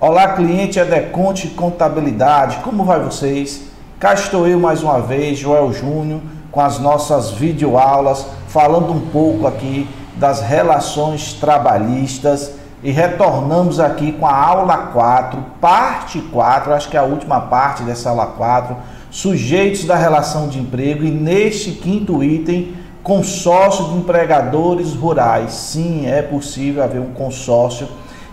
Olá, cliente Edeconte Contabilidade, como vai vocês? Cá estou eu mais uma vez, Joel Júnior, com as nossas videoaulas, falando um pouco aqui das relações trabalhistas e retornamos aqui com a aula 4, parte 4, acho que é a última parte dessa aula 4, sujeitos da relação de emprego e neste quinto item, consórcio de empregadores rurais. Sim, é possível haver um consórcio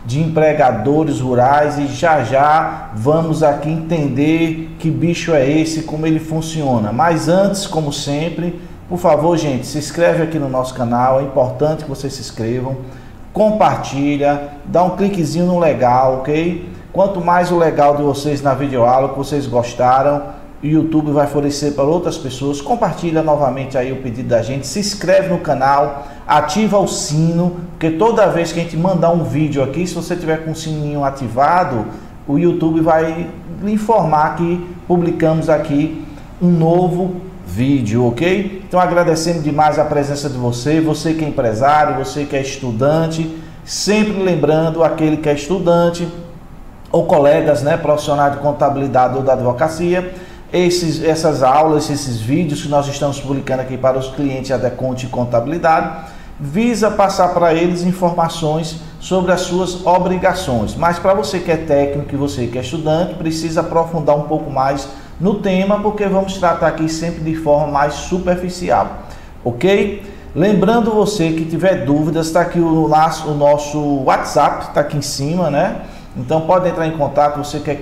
de empregadores rurais e já vamos aqui entender que bicho é esse, como ele funciona. Mas antes, como sempre, por favor, gente, se inscreve aqui no nosso canal, é importante que vocês se inscrevam, compartilha, dá um cliquezinho no legal, ok? Quanto mais o legal de vocês na videoaula, que vocês gostaram, o YouTube vai fornecer para outras pessoas. Compartilha novamente aí o pedido da gente, se inscreve no canal, ativa o sino, porque toda vez que a gente mandar um vídeo aqui, se você tiver com o sininho ativado, o YouTube vai lhe informar que publicamos aqui um novo vídeo, ok? Então agradecendo demais a presença de você, você que é empresário, você que é estudante, sempre lembrando aquele que é estudante ou colegas, né, profissionais de contabilidade ou da advocacia, essas aulas, esses vídeos que nós estamos publicando aqui para os clientes Edeconte Contabilidade, visa passar para eles informações sobre as suas obrigações. Mas para você que é técnico e você que é estudante, precisa aprofundar um pouco mais no tema, porque vamos tratar aqui sempre de forma mais superficial, ok? Lembrando você que tiver dúvidas, está aqui o nosso WhatsApp, está aqui em cima, né? Então pode entrar em contato, você que é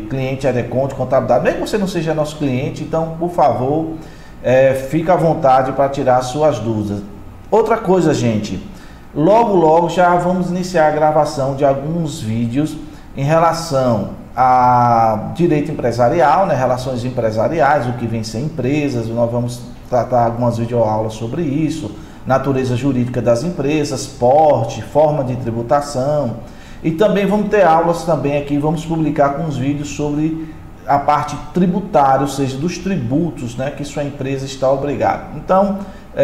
cliente Edeconte Contabilidade, mesmo que você não seja nosso cliente, então por favor, fica à vontade para tirar as suas dúvidas. Outra coisa, gente, logo já vamos iniciar a gravação de alguns vídeos em relação a direito empresarial, né, relações empresariais, o que vem ser empresas, nós vamos tratar algumas videoaulas sobre isso, natureza jurídica das empresas, porte, forma de tributação. E também vamos ter aulas também aqui, vamos publicar com os vídeos sobre a parte tributária, ou seja, dos tributos, né, que sua empresa está obrigada. Então,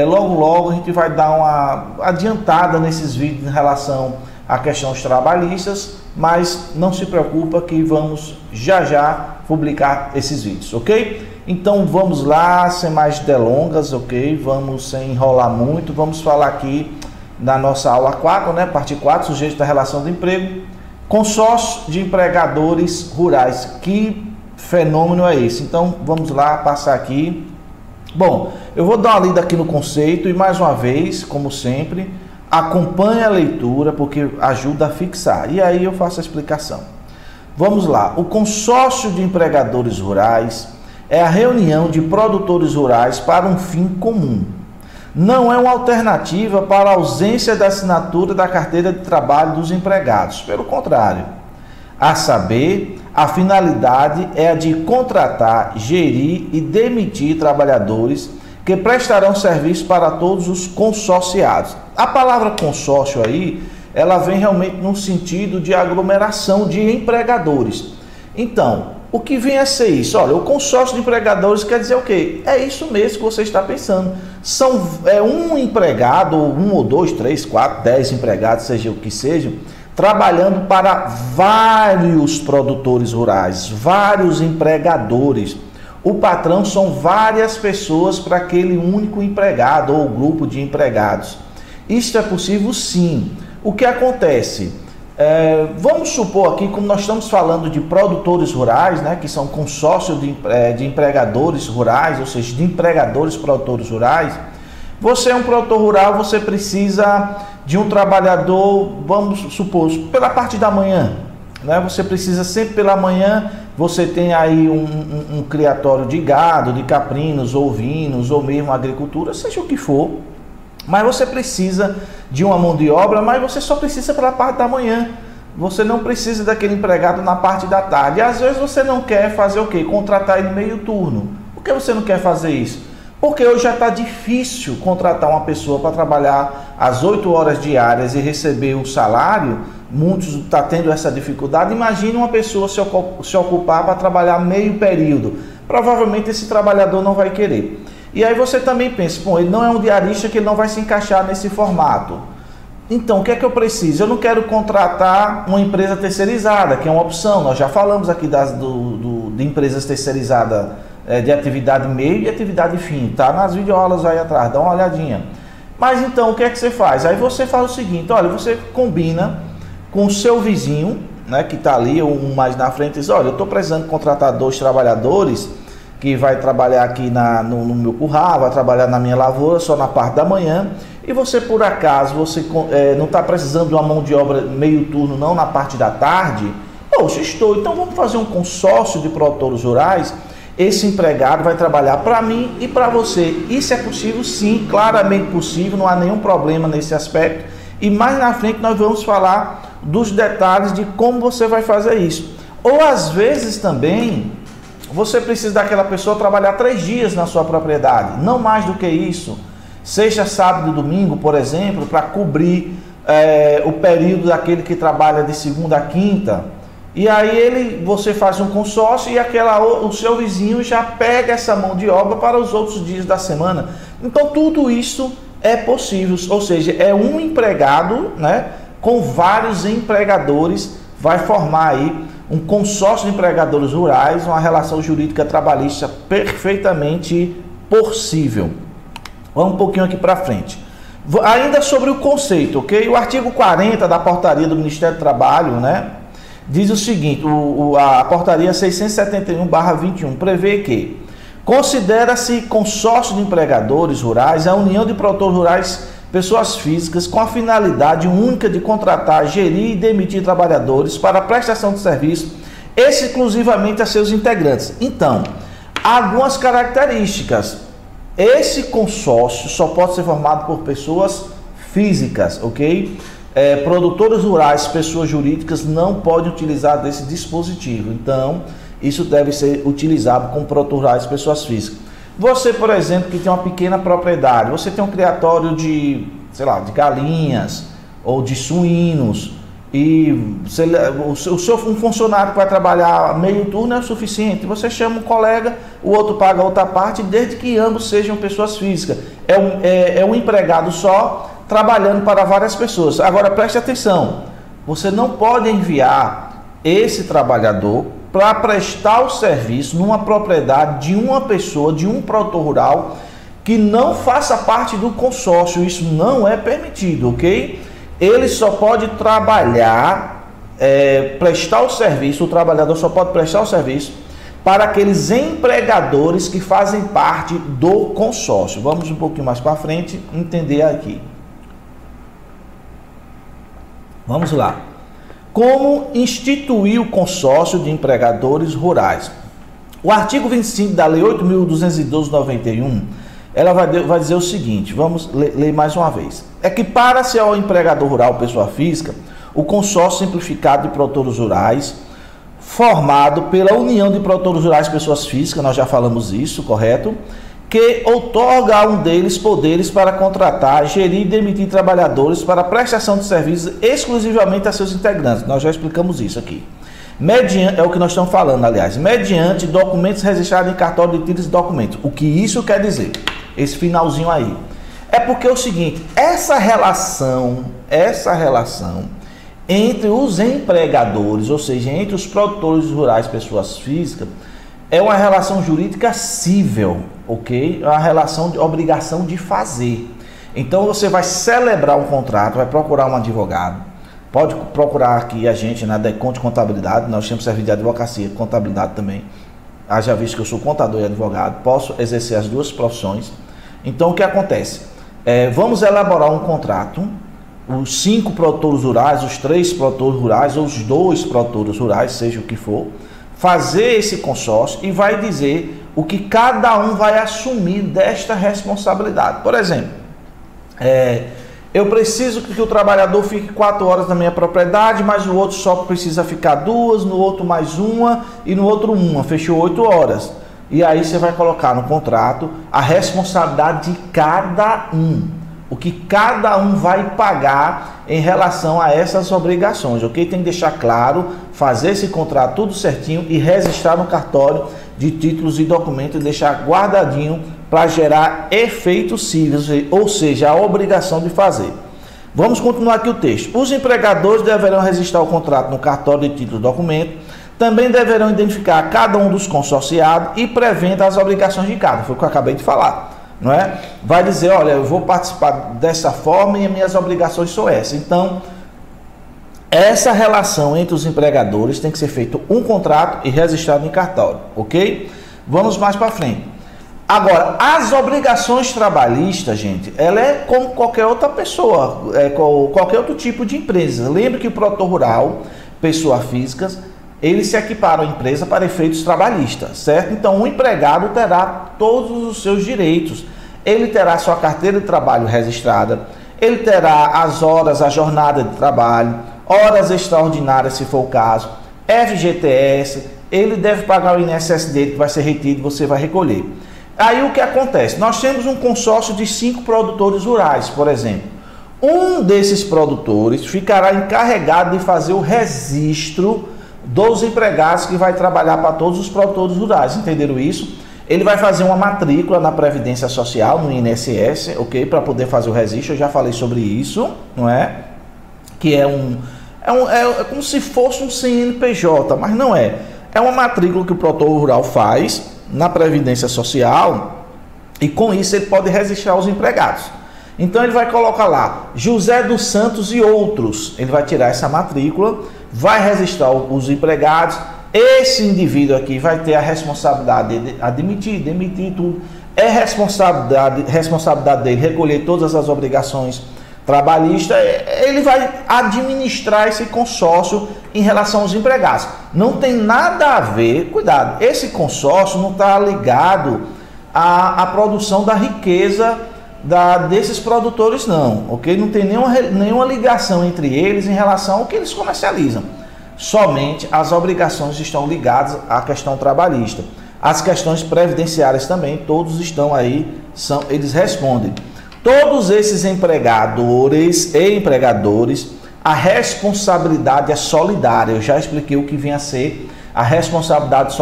logo a gente vai dar uma adiantada nesses vídeos em relação a questões trabalhistas, mas não se preocupa que vamos já publicar esses vídeos, ok? Então vamos lá, sem mais delongas, ok? Vamos sem enrolar muito, vamos falar aqui na nossa aula 4, né? Parte 4, sujeito da relação de emprego, consórcio de empregadores rurais. Que fenômeno é esse? Então vamos lá passar aqui. Bom, eu vou dar uma lida aqui no conceito e mais uma vez, como sempre, acompanhe a leitura porque ajuda a fixar. E aí eu faço a explicação. Vamos lá. O consórcio de empregadores rurais é a reunião de produtores rurais para um fim comum. Não é uma alternativa para a ausência da assinatura da carteira de trabalho dos empregados. Pelo contrário, a saber, a finalidade é a de contratar, gerir e demitir trabalhadores que prestarão serviço para todos os consorciados. A palavra consórcio aí, ela vem realmente no sentido de aglomeração de empregadores. Então, o que vem a ser isso? Olha, o consórcio de empregadores quer dizer o quê? É isso mesmo que você está pensando. São um empregado, um ou dois, três, quatro, 10 empregados, seja o que seja, trabalhando para vários produtores rurais, vários empregadores. O patrão são várias pessoas para aquele único empregado ou grupo de empregados. Isso é possível sim. O que acontece? Vamos supor aqui, como nós estamos falando de produtores rurais, né, que são consórcios de empregadores rurais, ou seja, de empregadores produtores rurais. Você é um produtor rural, você precisa de um trabalhador, vamos supor, pela parte da manhã, né? Você precisa sempre pela manhã, você tem aí um criatório de gado, de caprinos, ovinos, ou mesmo agricultura, seja o que for. Mas você precisa de uma mão de obra, mas você só precisa pela parte da manhã. Você não precisa daquele empregado na parte da tarde. E às vezes você não quer fazer o quê? Contratar ele meio turno. Por que você não quer fazer isso? Porque hoje já está difícil contratar uma pessoa para trabalhar às 8 horas diárias e receber o salário. Muitos estão tendo essa dificuldade. Imagine uma pessoa se ocupar para trabalhar meio período. Provavelmente esse trabalhador não vai querer. E aí você também pensa, bom, ele não é um diarista, que ele não vai se encaixar nesse formato. Então, o que é que eu preciso? Eu não quero contratar uma empresa terceirizada, que é uma opção. Nós já falamos aqui de empresas terceirizadas de atividade meio e atividade fim. Tá nas videoaulas aí atrás, dá uma olhadinha. Mas então, o que é que você faz? Aí você faz o seguinte, olha, você combina com o seu vizinho, né, que está ali, um mais na frente, e diz, olha, eu estou precisando contratar 2 trabalhadores que vai trabalhar aqui no meu curral, vai trabalhar na minha lavoura só na parte da manhã, e você, por acaso, não está precisando de uma mão de obra meio turno, não na parte da tarde, poxa, então vamos fazer um consórcio de produtores rurais, esse empregado vai trabalhar para mim e para você. Isso é possível? Sim, claramente possível, não há nenhum problema nesse aspecto, e mais na frente nós vamos falar dos detalhes de como você vai fazer isso. Ou às vezes também, você precisa daquela pessoa trabalhar 3 dias na sua propriedade, não mais do que isso. Seja sábado e domingo, por exemplo, para cobrir o período daquele que trabalha de segunda a quinta. E aí você faz um consórcio e o seu vizinho já pega essa mão de obra para os outros dias da semana. Então tudo isso é possível, ou seja, é um empregado, né, com vários empregadores, vai formar aí um consórcio de empregadores rurais, uma relação jurídica trabalhista perfeitamente possível. Vamos um pouquinho aqui para frente. Ainda sobre o conceito, ok? O artigo 40 da portaria do Ministério do Trabalho, né, diz o seguinte, a portaria 671/21 prevê que considera-se consórcio de empregadores rurais a união de produtores rurais, pessoas físicas, com a finalidade única de contratar, gerir e demitir trabalhadores para prestação de serviço exclusivamente a seus integrantes. Então, há algumas características. Esse consórcio só pode ser formado por pessoas físicas, ok? Produtores rurais, pessoas jurídicas, não podem utilizar desse dispositivo. Então, isso deve ser utilizado com produtores rurais, pessoas físicas. Você, por exemplo, que tem uma pequena propriedade, você tem um criatório de, sei lá, de galinhas ou de suínos, e um funcionário que vai trabalhar meio turno é o suficiente. Você chama um colega, o outro paga a outra parte, desde que ambos sejam pessoas físicas. É um empregado só trabalhando para várias pessoas. Agora preste atenção, você não pode enviar esse trabalhador para prestar o serviço numa propriedade de uma pessoa, de um produtor rural, que não faça parte do consórcio. Isso não é permitido, ok? Ele só pode trabalhar, prestar o serviço, o trabalhador só pode prestar o serviço para aqueles empregadores que fazem parte do consórcio. Vamos um pouquinho mais para frente entender aqui. Vamos lá. Como instituir o consórcio de empregadores rurais? O artigo 25 da Lei 8.212/91, ela vai dizer o seguinte, vamos ler mais uma vez. É que para ser o empregador rural, pessoa física, o consórcio simplificado de produtores rurais, formado pela União de Produtores Rurais, pessoas físicas, nós já falamos isso, correto? Que outorga a um deles poderes para contratar, gerir e demitir trabalhadores para prestação de serviços exclusivamente a seus integrantes. Nós já explicamos isso aqui. É o que nós estamos falando, aliás. Mediante documentos registrados em cartório de títulos e documentos. O que isso quer dizer? Esse finalzinho aí. É porque é o seguinte, essa relação entre os empregadores, ou seja, entre os produtores rurais, pessoas físicas, é uma relação jurídica cível, ok? É uma relação de obrigação de fazer. Então você vai celebrar um contrato, vai procurar um advogado, pode procurar aqui a gente na Deconte Contabilidade, nós temos serviço de advocacia, contabilidade também. Haja visto que eu sou contador e advogado, posso exercer as duas profissões. Então o que acontece? Vamos elaborar um contrato, os 5 produtores rurais, os 3 produtores rurais, ou os 2 produtores rurais, seja o que for, fazer esse consórcio e vai dizer o que cada um vai assumir desta responsabilidade. Por exemplo, eu preciso que o trabalhador fique 4 horas na minha propriedade, mas o outro só precisa ficar 2, no outro mais 1 e no outro 1, fechou 8 horas. E aí você vai colocar no contrato a responsabilidade de cada um, o que cada um vai pagar em relação a essas obrigações, ok? Tem que deixar claro, fazer esse contrato tudo certinho e registrar no cartório de títulos e documentos e deixar guardadinho para gerar efeitos cíveis, ou seja, a obrigação de fazer. Vamos continuar aqui o texto. Os empregadores deverão registrar o contrato no cartório de título e documento, também deverão identificar cada um dos consorciados e prevendo as obrigações de cada. Foi o que eu acabei de falar, não é? Vai dizer, olha, eu vou participar dessa forma e as minhas obrigações são essas. Então, essa relação entre os empregadores tem que ser feito um contrato e registrado em cartório, ok? Vamos mais para frente. Agora, as obrigações trabalhistas, gente, ela é como qualquer outra pessoa, qualquer outro tipo de empresa. Lembre que o produtor rural, pessoa física, eles se equiparam à empresa para efeitos trabalhistas, certo? Então, o empregado terá todos os seus direitos. Ele terá sua carteira de trabalho registrada, ele terá as horas, a jornada de trabalho, horas extraordinárias, se for o caso, FGTS, ele deve pagar o INSS dele, que vai ser retido, você vai recolher. Aí o que acontece? Nós temos um consórcio de 5 produtores rurais, por exemplo. Um desses produtores ficará encarregado de fazer o registro dos empregados que vai trabalhar para todos os produtores rurais. Entenderam isso? Ele vai fazer uma matrícula na Previdência Social, no INSS, ok? Para poder fazer o registro, eu já falei sobre isso, não é? Que é como se fosse um CNPJ, mas não é. É uma matrícula que o produtor rural faz na Previdência Social e com isso ele pode registrar os empregados. Então ele vai colocar lá José dos Santos e outros, ele vai tirar essa matrícula, vai registrar os empregados. Esse indivíduo aqui vai ter a responsabilidade de admitir, demitir tudo, é responsabilidade dele recolher todas as obrigações trabalhistas. Ele vai administrar esse consórcio em relação aos empregados. Não tem nada a ver, cuidado, esse consórcio não está ligado à produção da riqueza desses produtores não, ok? Não tem nenhuma ligação entre eles em relação ao que eles comercializam. Somente as obrigações estão ligadas à questão trabalhista. As questões previdenciárias também, todos estão aí, eles respondem. Todos esses empregadores e empregadores, a responsabilidade é solidária. Eu já expliquei o que vem a ser a responsabilidade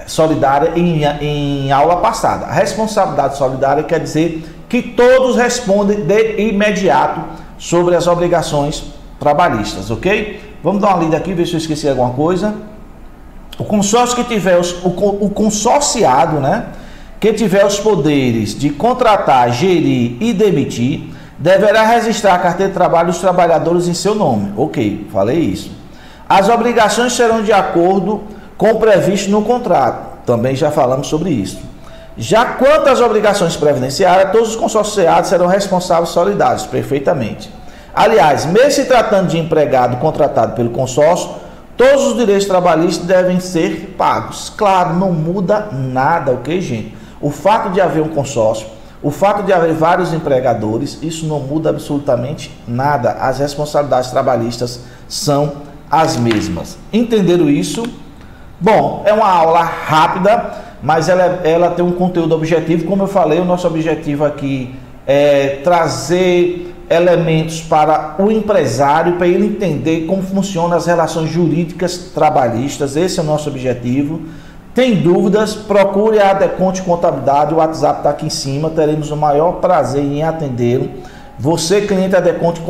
solidária em aula passada. A responsabilidade solidária quer dizer que todos respondem de imediato sobre as obrigações trabalhistas, ok? Vamos dar uma lida aqui, ver se eu esqueci alguma coisa. O consórcio que tiver, o consorciado, né? Que tiver os poderes de contratar, gerir e demitir, deverá registrar a carteira de trabalho dos trabalhadores em seu nome. Ok, falei isso. As obrigações serão de acordo com o previsto no contrato. Também já falamos sobre isso. Já quanto às obrigações previdenciárias, todos os consorciados serão responsáveis solidários, perfeitamente. Aliás, mesmo se tratando de empregado contratado pelo consórcio, todos os direitos trabalhistas devem ser pagos. Claro, não muda nada, ok, gente? O fato de haver um consórcio, o fato de haver vários empregadores, isso não muda absolutamente nada. As responsabilidades trabalhistas são as mesmas. Entenderam isso? Bom, é uma aula rápida, mas ela tem um conteúdo objetivo. Como eu falei, o nosso objetivo aqui é trazer elementos para o empresário, para ele entender como funcionam as relações jurídicas trabalhistas. Esse é o nosso objetivo. Tem dúvidas? Procure a Adeconte Contabilidade, o WhatsApp está aqui em cima, teremos o maior prazer em atendê-lo. Você, cliente Adeconte,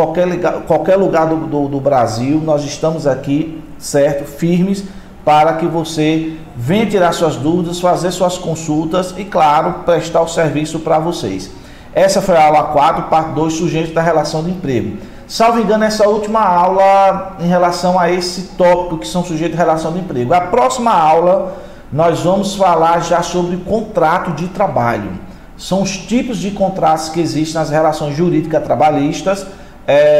qualquer lugar do Brasil, nós estamos aqui, certo, firmes, para que você venha tirar suas dúvidas, fazer suas consultas e, claro, prestar o serviço para vocês. Essa foi a aula 4, parte 2, sujeitos da relação de emprego. Salvo engano, essa última aula em relação a esse tópico que são sujeitos de relação de emprego. A próxima aula nós vamos falar já sobre contrato de trabalho. São os tipos de contratos que existem nas relações jurídicas trabalhistas.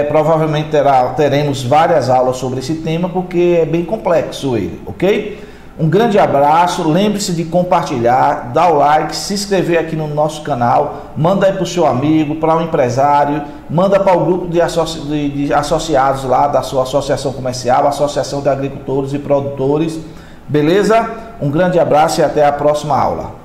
Provavelmente teremos várias aulas sobre esse tema, porque é bem complexo ele, ok? Um grande abraço, lembre-se de compartilhar, dar o like, se inscrever aqui no nosso canal, manda aí para o seu amigo, para um empresário, manda para o grupo de associados lá da sua associação comercial, Associação de Agricultores e Produtores, beleza? Um grande abraço e até a próxima aula.